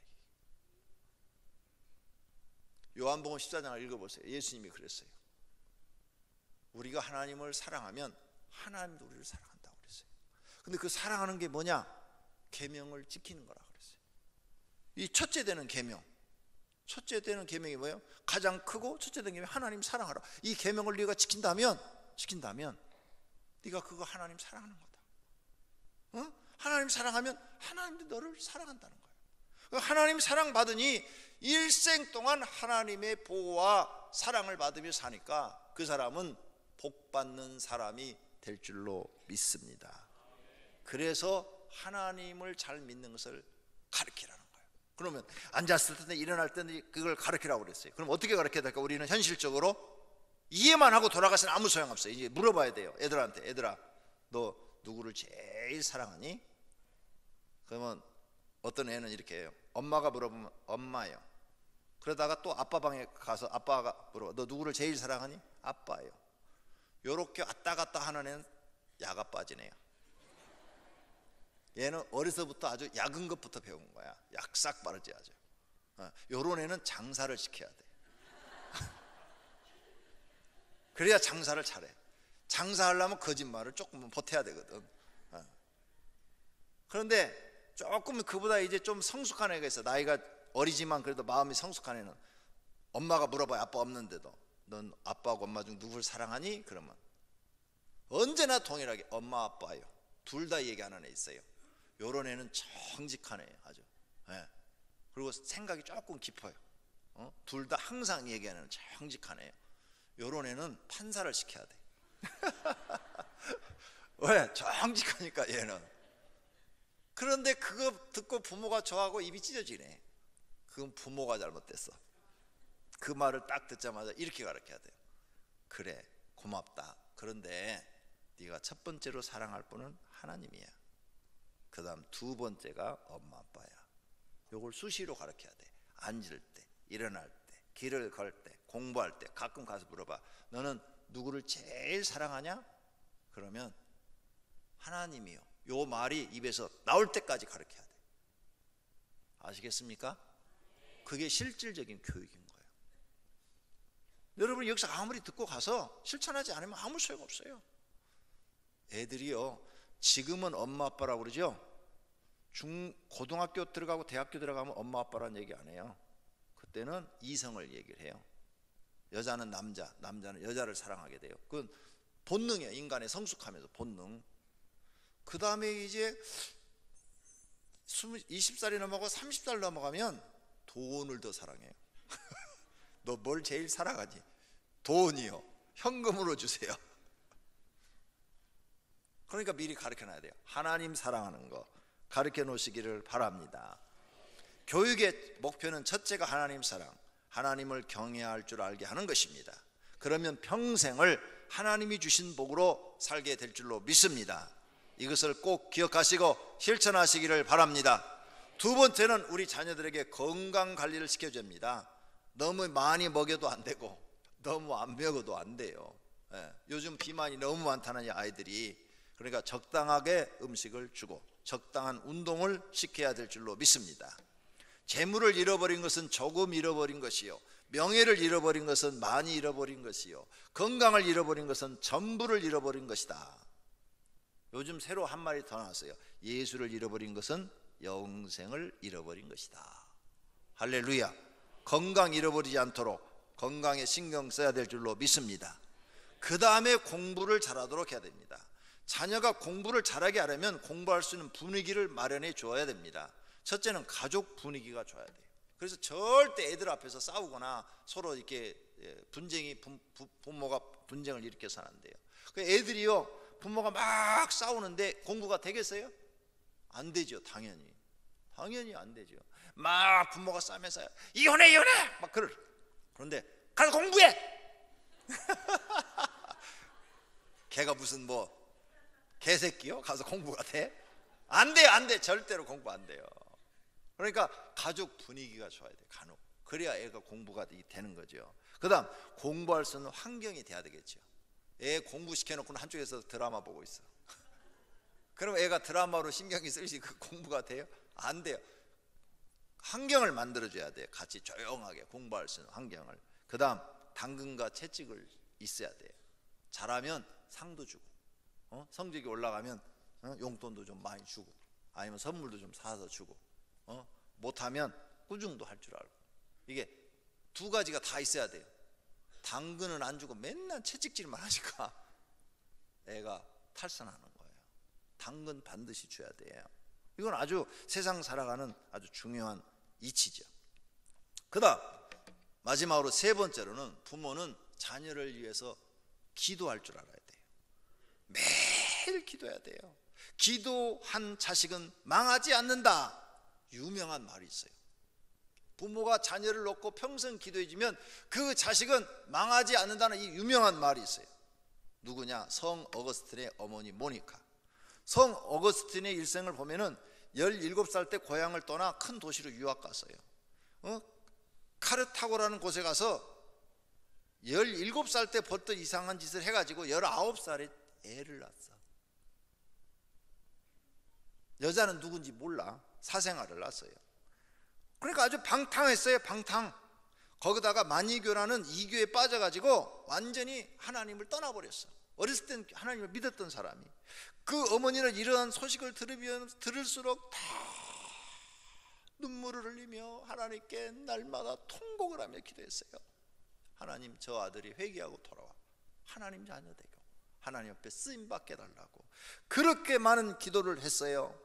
요한복음 14장을 읽어보세요. 예수님이 그랬어요. 우리가 하나님을 사랑하면 하나님도 우리를 사랑한다고 그랬어요. 근데 그 사랑하는 게 뭐냐? 계명을 지키는 거라 그랬어요. 이 첫째 되는 계명, 첫째 되는 계명이 뭐예요? 가장 크고 첫째 되는 계명이 하나님 사랑하라. 이 계명을 네가 지킨다면 네가 그거 하나님 사랑하는 거다. 하나님 사랑하면 하나님도 너를 사랑한다는 거예요. 하나님 사랑받으니 일생 동안 하나님의 보호와 사랑을 받으며 사니까 그 사람은 복받는 사람이 될 줄로 믿습니다. 그래서 하나님을 잘 믿는 것을 가르치라는 거예요. 그러면 앉았을 때 일어날 때는 그걸 가르치라고 그랬어요. 그럼 어떻게 가르쳐야 될까? 우리는 현실적으로 이해만 하고 돌아가서는 아무 소용없어요. 이제 물어봐야 돼요. 애들한테. 애들아, 너 누구를 제일 사랑하니? 그러면 어떤 애는 이렇게 해요. 엄마가 물어보면 엄마요. 그러다가 또 아빠 방에 가서 아빠가 물어봐. 너 누구를 제일 사랑하니? 아빠요. 요렇게 왔다 갔다 하는 애는 야가 빠지네요. 얘는 어려서부터 아주 약은 것부터 배운 거야. 약삭 빠르지 아주. 요런 애는 장사를 시켜야 돼. 그래야 장사를 잘해. 장사하려면 거짓말을 조금은 보태야 되거든. 그런데 조금 그보다 이제 좀 성숙한 애가 있어. 나이가 어리지만 그래도 마음이 성숙한 애는 엄마가 물어봐요. 아빠 없는데도 넌 아빠하고 엄마 중 누구를 사랑하니? 그러면 언제나 동일하게 엄마 아빠요. 둘 다 얘기하는 애 있어요. 요런 애는 정직한 애예요. 아주. 그리고 생각이 조금 깊어요. 둘 다 항상 얘기하는 정직한 애예요. 요런 애는 판사를 시켜야 돼. 왜? 정직하니까 얘는. 그런데 그거 듣고 부모가 좋아하고 입이 찢어지네. 그건 부모가 잘못됐어. 그 말을 딱 듣자마자 이렇게 가르쳐야 돼요. 그래, 고맙다. 그런데 네가 첫 번째로 사랑할 분은 하나님이야. 그 다음 두 번째가 엄마 아빠야. 요걸 수시로 가르쳐야 돼. 앉을 때, 일어날 때, 길을 걸 때, 공부할 때 가끔 가서 물어봐. 너는 누구를 제일 사랑하냐? 그러면 하나님이요. 요 말이 입에서 나올 때까지 가르쳐야 돼. 아시겠습니까? 그게 실질적인 교육인 거예요. 여러분 여기서 아무리 듣고 가서 실천하지 않으면 아무 소용없어요. 애들이요, 지금은 엄마 아빠라고 그러죠. 고등학교 들어가고 대학교 들어가면 엄마 아빠라는 얘기 안 해요. 그때는 이성을 얘기를 해요. 여자는 남자, 남자는 여자를 사랑하게 돼요. 그건 본능이에요. 인간의 성숙하면서 본능. 그 다음에 이제 20살이 넘어가고 30살 넘어가면 돈을 더 사랑해요. 너 뭘 제일 사랑하니? 돈이요. 현금으로 주세요. 그러니까 미리 가르쳐놔야 돼요. 하나님 사랑하는 거 가르쳐 놓으시기를 바랍니다. 교육의 목표는 첫째가 하나님 사랑, 하나님을 경외할 줄 알게 하는 것입니다. 그러면 평생을 하나님이 주신 복으로 살게 될 줄로 믿습니다. 이것을 꼭 기억하시고 실천하시기를 바랍니다. 두 번째는 우리 자녀들에게 건강 관리를 시켜줘야 합니다. 너무 많이 먹여도 안 되고 너무 안 먹여도 안 돼요. 요즘 비만이 너무 많다는 아이들이. 그러니까 적당하게 음식을 주고 적당한 운동을 시켜야 될 줄로 믿습니다. 재물을 잃어버린 것은 조금 잃어버린 것이요, 명예를 잃어버린 것은 많이 잃어버린 것이요, 건강을 잃어버린 것은 전부를 잃어버린 것이다. 요즘 새로 한 말이 더 나왔어요. 예수를 잃어버린 것은 영생을 잃어버린 것이다. 할렐루야. 건강 잃어버리지 않도록 건강에 신경 써야 될 줄로 믿습니다. 그 다음에 공부를 잘하도록 해야 됩니다. 자녀가 공부를 잘하게 하려면 공부할 수 있는 분위기를 마련해 줘야 됩니다. 첫째는 가족 분위기가 좋아야 돼요. 그래서 절대 애들 앞에서 싸우거나 서로 이렇게 부모가 분쟁을 일으켜서는 안 돼요. 애들이요, 부모가 막 싸우는데 공부가 되겠어요? 안 되죠. 당연히 안 되죠. 막 부모가 싸면서 이혼해 막 그럴. 그런데 가서 공부해. 걔가 무슨 뭐 개새끼요? 가서 공부가 돼? 안 돼요, 안 돼. 절대로 공부 안 돼요. 그러니까 가족 분위기가 좋아야 돼. 간혹 그래야 애가 공부가 되는 거죠. 그 다음 공부할 수 있는 환경이 돼야 되겠죠. 애 공부시켜놓고는 한쪽에서 드라마 보고 있어. 그럼 애가 드라마로 신경이 쓰이지 그 공부가 돼요? 안 돼요. 환경을 만들어줘야 돼요. 같이 조용하게 공부할 수 있는 환경을. 그 다음 당근과 채찍을 있어야 돼요. 잘하면 상도 주고, 성적이 올라가면 용돈도 좀 많이 주고, 아니면 선물도 좀 사서 주고, 못하면 꾸중도 할 줄 알고. 이게 두 가지가 다 있어야 돼요. 당근은 안 주고 맨날 채찍질만 하니까 애가 탈선하는 거예요. 당근 반드시 줘야 돼요. 이건 아주 세상 살아가는 아주 중요한 이치죠. 그 다음 마지막으로 세 번째로는 부모는 자녀를 위해서 기도할 줄 알아야 돼요. 매일 기도해야 돼요. 기도한 자식은 망하지 않는다. 유명한 말이 있어요. 부모가 자녀를 놓고 평생 기도해주면 그 자식은 망하지 않는다는 이 유명한 말이 있어요. 누구냐? 성 어거스틴의 어머니 모니카. 성 어거스틴의 일생을 보면은 17살 때 고향을 떠나 큰 도시로 유학 갔어요. 카르타고라는 곳에 가서 17살 때 벌떡 이상한 짓을 해가지고 19살에 애를 낳았어. 여자는 누군지 몰라. 사생아를 낳았어요. 그러니까 아주 방탕했어요. 방탕. 거기다가 만이교라는 이교에 빠져가지고 완전히 하나님을 떠나버렸어. 어렸을 땐 하나님을 믿었던 사람이. 그 어머니는 이러한 소식을 들을수록 다 눈물을 흘리며 하나님께 날마다 통곡을 하며 기도했어요. 하나님, 저 아들이 회개하고 돌아와 하나님 자녀 되고 하나님 앞에 쓰임받게 달라고 그렇게 많은 기도를 했어요.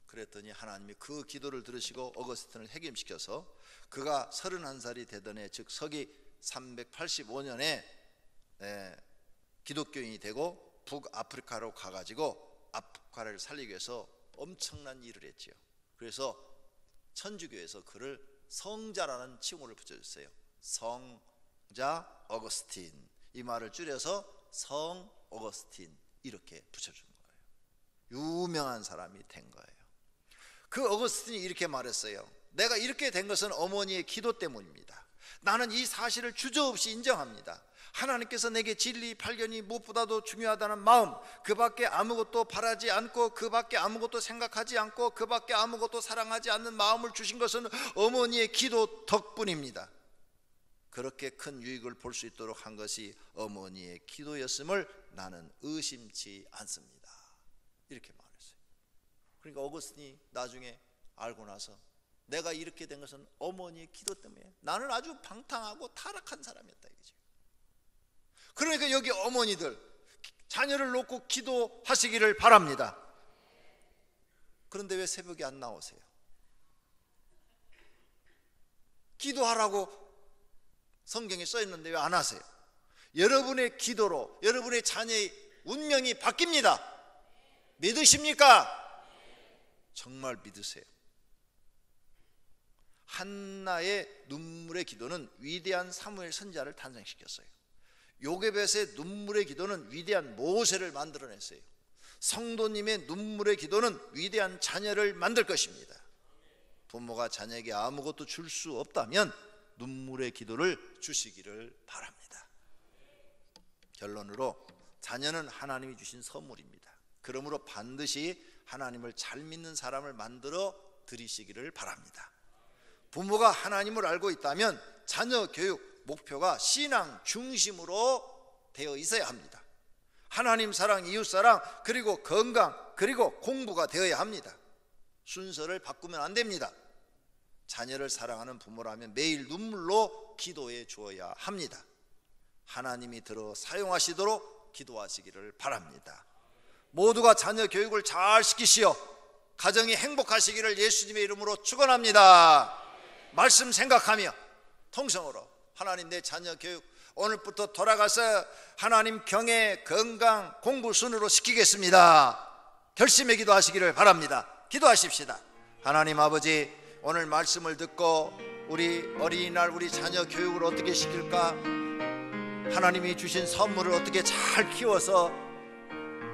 그랬더니 하나님이 그 기도를 들으시고 어거스틴을 해김시켜서 그가 31살이 되던 해, 즉 서기 385년에 기독교인이 되고 북아프리카로 가가지고 아프리카를 살리기 위해서 엄청난 일을 했지요. 그래서 천주교에서 그를 성자라는 칭호를 붙여줬어요. 성자 어거스틴. 이 말을 줄여서 성 어거스틴 이렇게 붙여준 거예요. 유명한 사람이 된 거예요. 그 어거스틴이 이렇게 말했어요. 내가 이렇게 된 것은 어머니의 기도 때문입니다. 나는 이 사실을 주저없이 인정합니다. 하나님께서 내게 진리 발견이 무엇보다도 중요하다는 마음, 그 밖에 아무것도 바라지 않고 그 밖에 아무것도 생각하지 않고 그 밖에 아무것도 사랑하지 않는 마음을 주신 것은 어머니의 기도 덕분입니다. 그렇게 큰 유익을 볼 수 있도록 한 것이 어머니의 기도였음을 나는 의심치 않습니다. 이렇게 말했어요. 그러니까 어거스틴이 나중에 알고 나서 내가 이렇게 된 것은 어머니의 기도 때문에 나는 아주 방탕하고 타락한 사람이었다 이거죠. 그러니까 여기 어머니들 자녀를 놓고 기도하시기를 바랍니다. 그런데 왜 새벽에 안 나오세요? 기도하라고 성경에 써 있는데 왜 안 하세요? 여러분의 기도로 여러분의 자녀의 운명이 바뀝니다. 믿으십니까? 정말 믿으세요. 한나의 눈물의 기도는 위대한 사무엘 선지자를 탄생시켰어요. 요게벳의 눈물의 기도는 위대한 모세를 만들어냈어요. 성도님의 눈물의 기도는 위대한 자녀를 만들 것입니다. 부모가 자녀에게 아무것도 줄 수 없다면 눈물의 기도를 주시기를 바랍니다. 결론으로 자녀는 하나님이 주신 선물입니다. 그러므로 반드시 하나님을 잘 믿는 사람을 만들어 드리시기를 바랍니다. 부모가 하나님을 알고 있다면 자녀 교육 목표가 신앙 중심으로 되어 있어야 합니다. 하나님 사랑, 이웃 사랑, 그리고 건강, 그리고 공부가 되어야 합니다. 순서를 바꾸면 안 됩니다. 자녀를 사랑하는 부모라면 매일 눈물로 기도해 주어야 합니다. 하나님이 들어 사용하시도록 기도하시기를 바랍니다. 모두가 자녀 교육을 잘 시키시어 가정이 행복하시기를 예수님의 이름으로 축원합니다. 말씀 생각하며 통성으로 하나님, 내 자녀 교육 오늘부터 돌아가서 하나님 경애, 건강, 공부 순으로 시키겠습니다. 결심의 기도하시기를 바랍니다. 기도하십시다. 하나님 아버지, 오늘 말씀을 듣고 우리 어린이날 우리 자녀 교육을 어떻게 시킬까? 하나님이 주신 선물을 어떻게 잘 키워서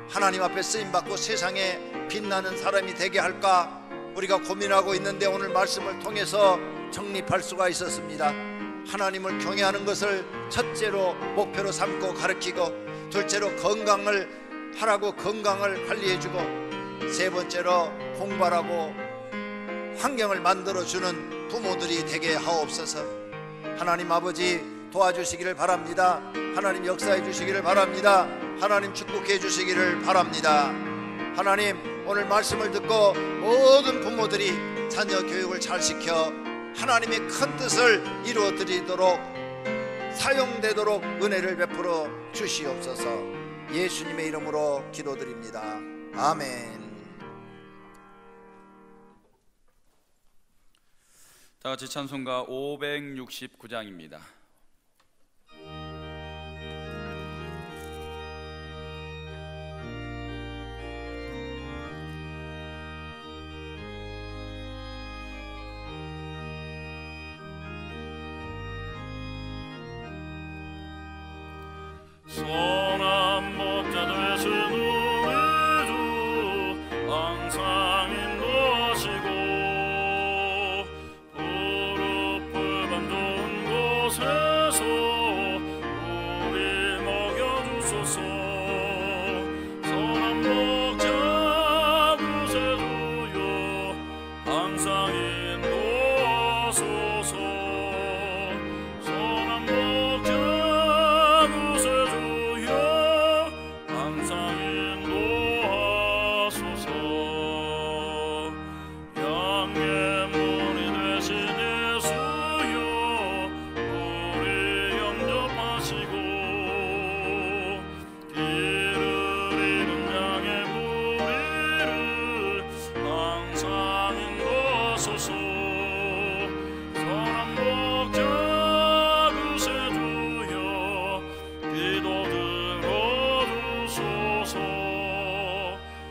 하나님 앞에 쓰임받고 세상에 빛나는 사람이 되게 할까? 우리가 고민하고 있는데 오늘 말씀을 통해서 정립할 수가 있었습니다. 하나님을 경외하는 것을 첫째로 목표로 삼고 가르치고, 둘째로 건강을 하라고 건강을 관리해주고, 세 번째로 공부하라고 환경을 만들어주는 부모들이 되게 하옵소서. 하나님 아버지 도와주시기를 바랍니다. 하나님 역사해 주시기를 바랍니다. 하나님 축복해 주시기를 바랍니다. 하나님, 오늘 말씀을 듣고 모든 부모들이 자녀 교육을 잘 시켜 하나님의 큰 뜻을 이루어 드리도록 사용되도록 은혜를 베풀어 주시옵소서. 예수님의 이름으로 기도드립니다. 아멘. 다 같이 찬송가 569장입니다. 선한 목자 되신 우리 주 항상 인도하시고, 푸릇푸른 좋은 곳에서 우리 먹여주소서. 선한 목자 구세주여 항상 인도하소서. 선한 목자 구세주여 항상 인도하소서. 양의 문이 되신 예수여 우리 영접하시고, 길을 잃은 양의 무리를 항상 인도하소서. 선한 목자 구세주여 기도 들어주소서.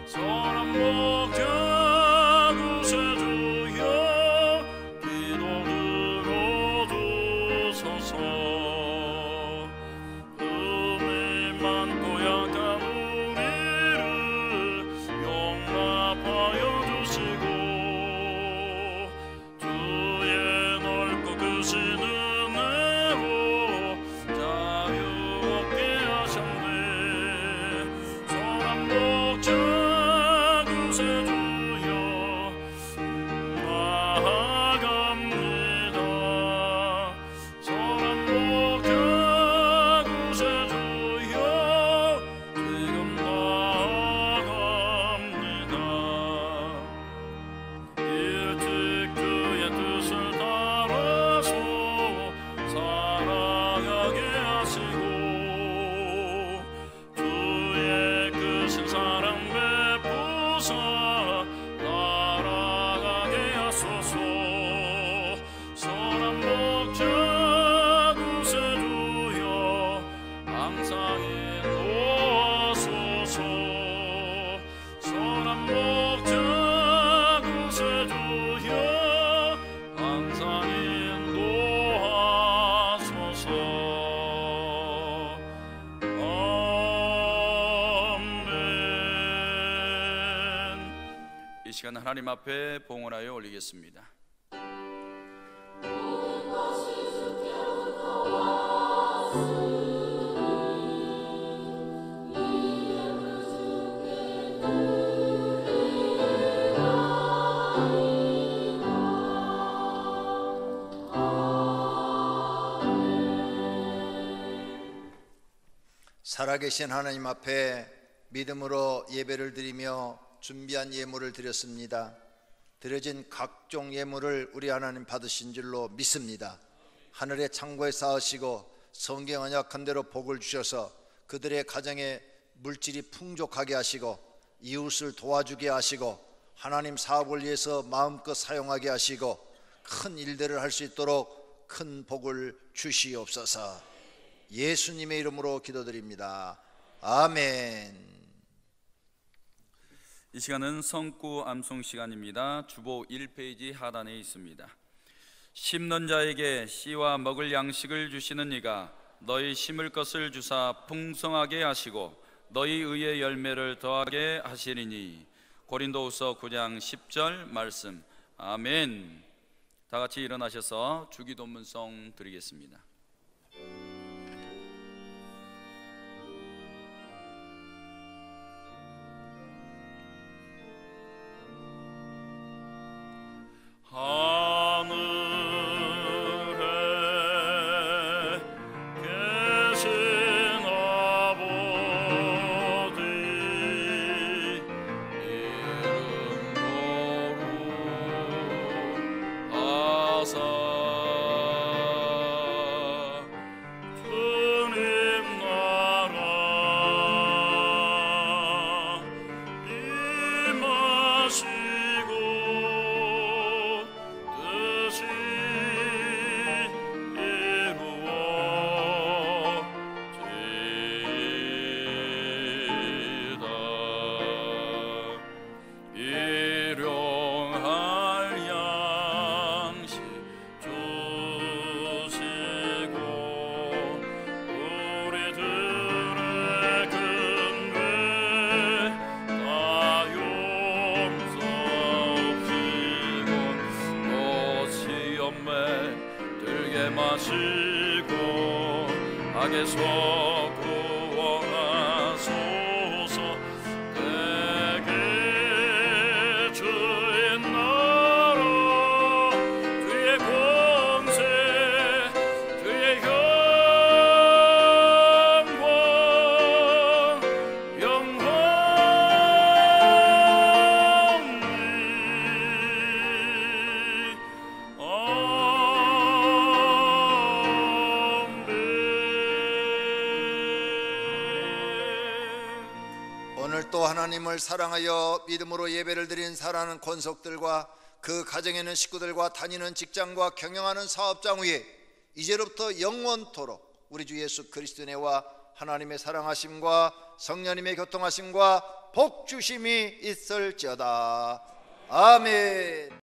선한 목자 구세주여 기도 들어주소서. 흠이 많고 약한 우리를 용납하여 주시고, 주의 넓고 크신 은혜로 자유 얻게 하셨네. 선한 목자 구세주여 나아갑니다. 선한 목자 구세주여 지금 나아갑니다. 일찍 그의 뜻을 따라서 살아가게 하시고, 주의 크신 사랑 베푸사 따라가게 하소서. 선한 목자 구세주여 항상 인도하소서. 선한 목자 구세주여 항상 인도하소서. 아멘. 이 시간 하나님 앞에 봉헌하여 올리겠습니다. 살아계신 하나님 앞에 믿음으로 예배를 드리며 준비한 예물을 드렸습니다. 드려진 각종 예물을 우리 하나님 받으신 줄로 믿습니다. 하늘의 창고에 쌓으시고 성경 언약한 대로 복을 주셔서 그들의 가정에 물질이 풍족하게 하시고, 이웃을 도와주게 하시고, 하나님 사업을 위해서 마음껏 사용하게 하시고, 큰 일들을 할 수 있도록 큰 복을 주시옵소서. 예수님의 이름으로 기도드립니다. 아멘. 이 시간은 성구 암송 시간입니다. 주보 1페이지 하단에 있습니다. 심는 자에게 씨와 먹을 양식을 주시는 이가 너희 심을 것을 주사 풍성하게 하시고 너희 의의 열매를 더하게 하시리니. 고린도후서 9장 10절 말씀. 아멘. 다 같이 일어나셔서 주기도문송 드리겠습니다. 하늘에 계신 아버지 이름 거룩하사 주님 나라 임하시고 뜻이 이루어지이다. 일용할 양식 주시고 우리들의 근죄 다 용서하시고 또 시험에 들게 마시고 악에서 구원하소서. 내게 주의 나라 주의 권세 주의 영광 오늘 또 하나님을 사랑하여 믿음으로 예배를 드린 사랑하는 권속들과 그 가정에 있는 식구들과 다니는 직장과 경영하는 사업장 위에 이제로부터 영원토록 우리 주 예수 그리스도의 은혜와 하나님의 사랑하심과 성령님의 교통하심과 복주심이 있을지어다. 아멘.